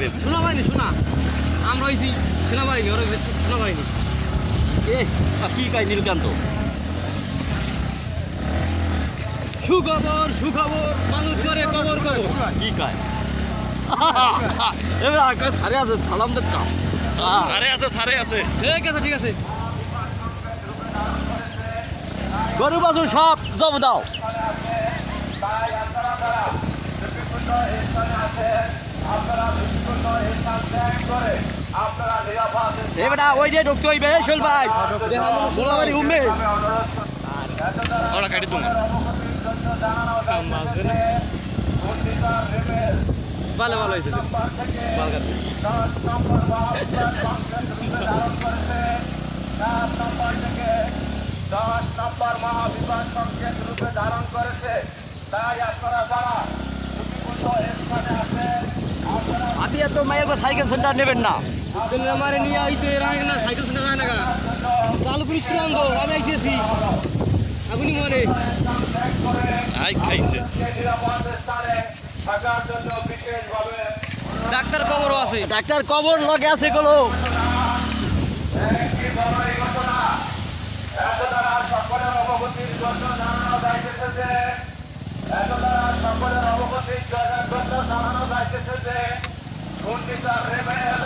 হয়েছে? সেনাবাহিনী শোনা আমরা হয়েছি সেনাবাহিনী ওরা হয়েছে সেনাবাহিনী। কি কায় নীলকান্ত? সুখবর সুখবর মানুষ করে খবর খবর। কি কায়? এবার আকাশ সারে আছে সালাম দেখতাম। সারে আছে ঠিক আছে ঠিক আছে। গরু বাজু সব জব দাও। এবারে ওই যে ঢুকতে হইবে শোল ভাই গোলাবাড়ি ঘুমবে ওরা কাটি তুমি ভালো ভালো হয়েছে মহাবিবাদ সংকেত রূপে ধারণ করেছে। তাই আপনারা যারা স্থানে আছেন আপনি এত মায়ের সাইকেল সেন্টার নেবেন না। আমারে নিয়ে আইতে রায় না সাইকেল সেন্টার রায় না ভালো পুলিশ করে আনবো আমি আইতেছি আগুনি মরে আই খাইছে নিরাপদ স্থানে থাকার জন্য বিশেষভাবে ডাক্তার খবরও আছে। ডাক্তার কবর লগে আছে গুলো একটি বড় এই ঘটনা এত দ্বারা সকলের অবগতির জন্য জানানো যাইতেছে যে জানানো যাইতেছে যে ঘূর্ণিঝড় রেবেল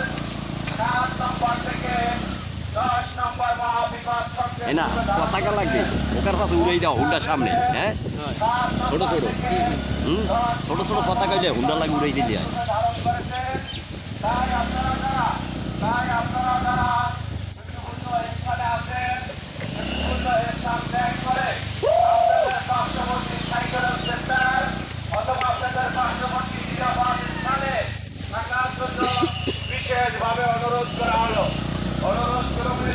7 নম্বর থেকে 10 নম্বর মহাবিপদ এই না পতাকা লাগবে ওকার পাশে উড়াই দাও হুন্ডার সামনে। হ্যাঁ ছোট ছোট ছোট ছোট পতাকা যায় হুন্ডার লাগে উড়াই দিলে হয়। ধারণ করেছে। তাই আপনারা যারা বিভিন্ন স্থানে আছেন বিভিন্ন স্থান ত্যাগ করে আপনাদের পার্শ্ববর্তী সাইকেল সেন্টার অথবা আপনাদের পার্শ্ববর্তী নিরাপদ স্থানে থাকার জন্য বিশেষভাবে অনুরোধ করা হলো। অনুরোধ করবে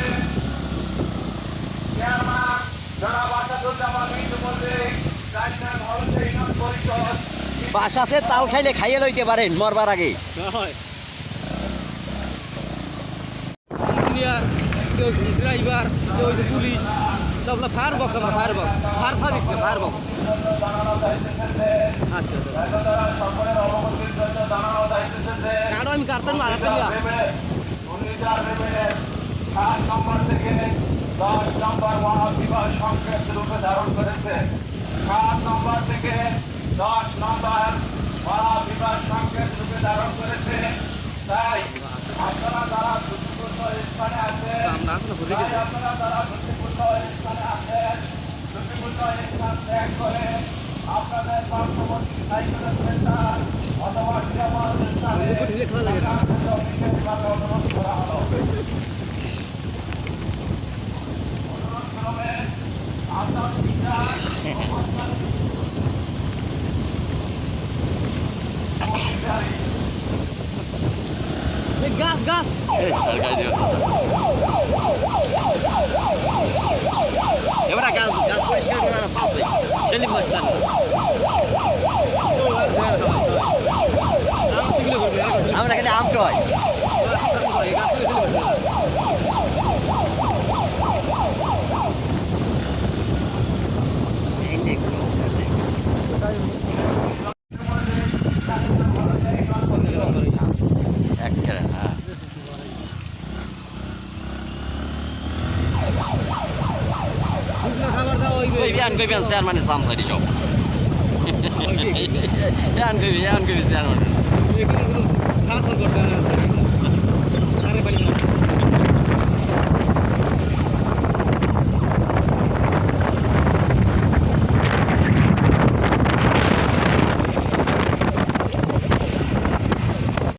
চেয়ারম্যান জনাব আসাদুজ্জামান মিন্টু মল্লিক, গাইডলাইন হলতে ইউনিয়ন পরিষদ বাসাতে তাল খাইলে খাইয়ে লইতে পারেন মরবার আগে। ইঞ্জিনিয়ার কেউ ড্রাইভার কেউ পুলিশ সব ফায়ার বক্স আমার ফায়ার বক্স ফায়ার সার্ভিস না ফায়ার বক্স। আচ্ছা সকলের অবগতির জন্য জানানো যাইতেছে যে কারণ আমি কাটতাম না ঘূর্ণিঝড় রেবেলের 7 নম্বর থেকে 10 নম্বর মহাবিপদ সংকেত রূপে ধারণ করেছে। 7 নম্বর থেকে 10 নম্বর মহাবিপদ সংকেত রূপে ধারণ করেছে। তাই আপনারা যারা ঝুঁকিপূর্ণ স্থানে আছেন আপনারা যারা ঝুঁকিপূর্ণ স্থানে আছেন ঝুঁকিপূর্ণ স্থান ত্যাগ করে আপনাদের পার্শ্ববর্তী সাইকেল সেন্টার অথবা নিরাপদ স্থানে বিশেষভাবে অনুরোধ করা হলো। অনুরোধ ক্রমে আসাম বিচার গাছ গাছ এবার গাছ গাছ পরিষ্কার করার পাবে সেলিম মাস্টার আমরা এখানে আম হয় খাবার দাও ওই Bian চেয়ারম্যানের সামসারি সব yan কবি চেয়ারম্যান ছাড় করতে